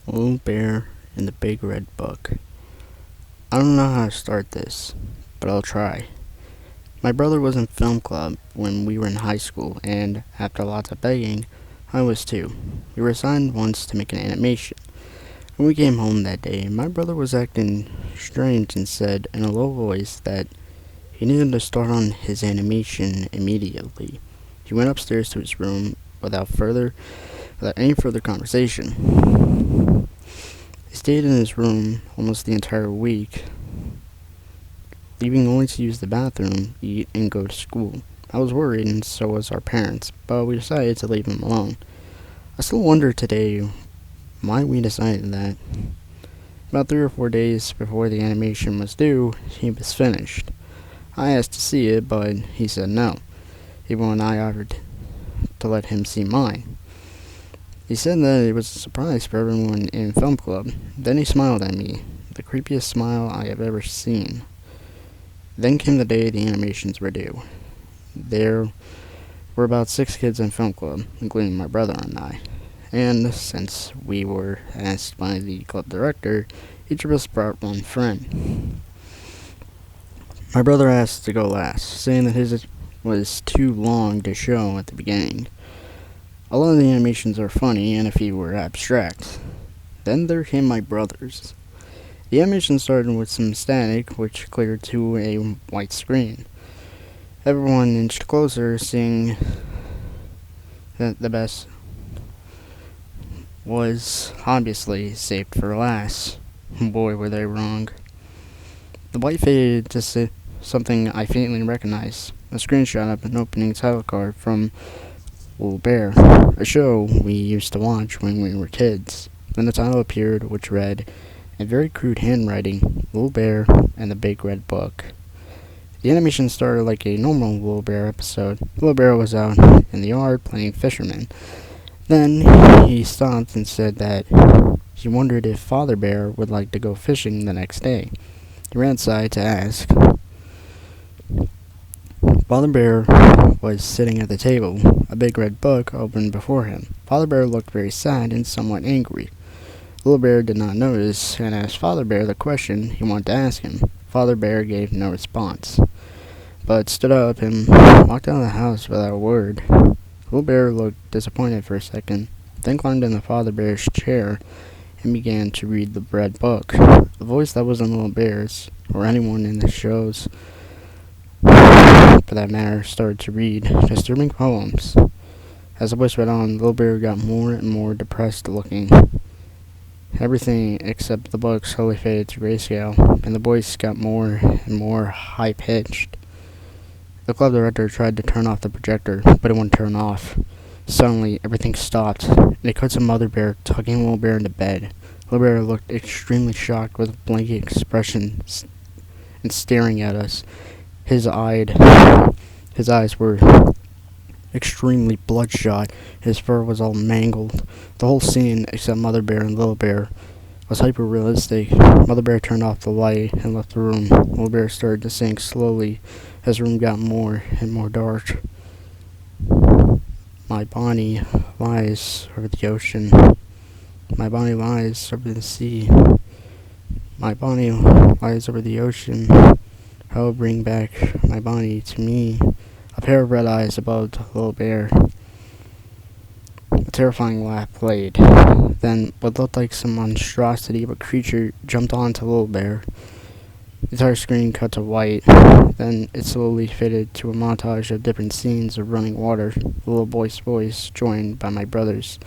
Little Bear and the Big Red Book. I don't know how to start this, but I'll try. My brother was in film club when we were in high school, and after lots of begging, I was too. We were assigned once to make an animation. When we came home that day, my brother was acting strange and said in a low voice that he needed to start on his animation immediately. He went upstairs to his room without any further conversation. He stayed in his room almost the entire week, leaving only to use the bathroom, eat, and go to school. I was worried, and so was our parents, but we decided to leave him alone. I still wonder today why we decided that. About 3 or 4 days before the animation was due, he was finished. I asked to see it, but he said no, even when I offered to let him see mine. He said that it was a surprise for everyone in film club. Then he smiled at me, the creepiest smile I have ever seen. Then came the day the animations were due. There were about 6 kids in film club, including my brother and I. And since we were asked by the club director, each of us brought one friend. My brother asked to go last, saying that his was too long to show at the beginning. A lot of the animations are funny and a few were abstract. Then there came my brother's. The animation started with some static, which cleared to a white screen. Everyone inched closer, seeing that the best was obviously saved for last. Boy, were they wrong. The white faded to something I faintly recognized, a screenshot of an opening title card from Little Bear, a show we used to watch when we were kids. Then the title appeared, which read, in very crude handwriting, Little Bear and the Big Red Book. The animation started like a normal Little Bear episode. Little Bear was out in the yard playing fisherman. Then he stopped and said that he wondered if Father Bear would like to go fishing the next day. He ran outside to ask. Father Bear was sitting at the table, a big red book open before him. Father Bear looked very sad and somewhat angry. Little Bear did not notice and asked Father Bear the question he wanted to ask him. Father Bear gave no response, but stood up and walked out of the house without a word. Little Bear looked disappointed for a second, then climbed into Father Bear's chair and began to read the red book. A voice that wasn't Little Bear's, or anyone in the shows, for that matter, started to read disturbing poems. As the voice read on, Little Bear got more and more depressed looking. Everything except the book slowly faded to grayscale, and the voice got more and more high-pitched. The club director tried to turn off the projector, but it wouldn't turn off. Suddenly, everything stopped, and it cut to Mother Bear tugging Little Bear into bed. Little Bear looked extremely shocked with a blank expression and staring at us. His eyes were extremely bloodshot. His fur was all mangled. The whole scene, except Mother Bear and Little Bear, was hyper-realistic. Mother Bear turned off the light and left the room. Little Bear started to sink slowly as the room got more and more dark. My body lies over the ocean. My body lies over the sea. My body lies over the ocean. Oh, bring back my body to me. A pair of red eyes above the Little Bear. A terrifying laugh played. Then what looked like some monstrosity of a creature jumped onto Little Bear. The entire screen cut to white. Then it slowly faded to a montage of different scenes of running water. The little boy's voice, joined by my brother's,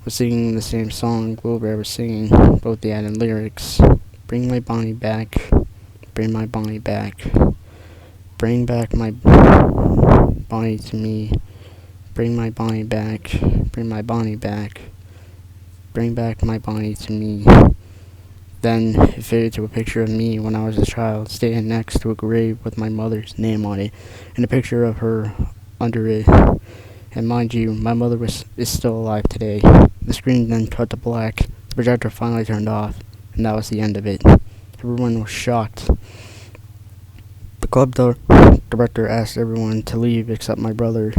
was singing the same song Little Bear was singing, both the added lyrics. Bring my Bonnie back. Bring my Bonnie back. Bring back my Bonnie to me. Bring my Bonnie back. Bring my Bonnie back. Bring back my Bonnie to me. Then it faded to a picture of me when I was a child, standing next to a grave with my mother's name on it, and a picture of her under it. And mind you, my mother is still alive today. The screen then cut to black. The projector finally turned off, and that was the end of it. Everyone was shocked. The club director asked everyone to leave except my brother.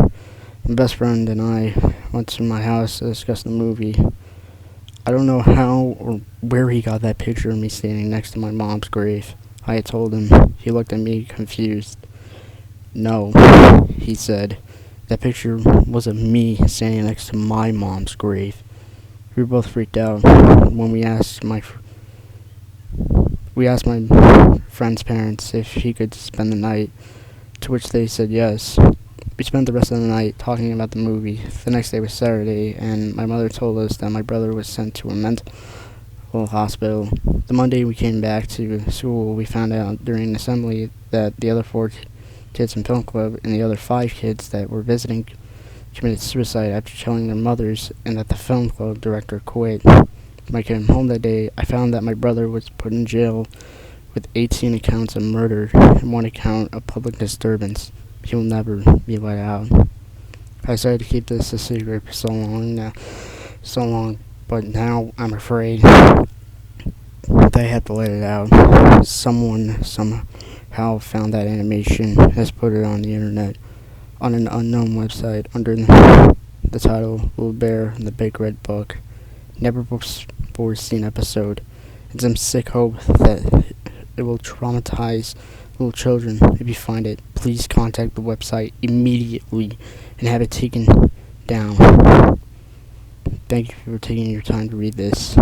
My best friend and I went to my house to discuss the movie. I don't know how or where he got that picture of me standing next to my mom's grave. I had told him. He looked at me confused. No, he said. That picture was of me standing next to my mom's grave. We were both freaked out when we asked my friend's parents if he could spend the night, to which they said yes. We spent the rest of the night talking about the movie. The next day was Saturday, and my mother told us that my brother was sent to a mental hospital. The Monday we came back to school, we found out during assembly that the other four kids in film club and the other 5 kids that were visiting committed suicide after killing their mothers, and that the film club director quit. When I came home that day, I found that my brother was put in jail with 18 accounts of murder and 1 account of public disturbance. He will never be let out. I decided to keep this a secret for so long, but now I'm afraid that I have to let it out. Someone somehow found that animation, has put it on the internet, on an unknown website under the title Little Bear in the Big Red Book. Never before seen episode, and some sick hope that it will traumatize little children. If you find it, please contact the website immediately and have it taken down. Thank you for taking your time to read this.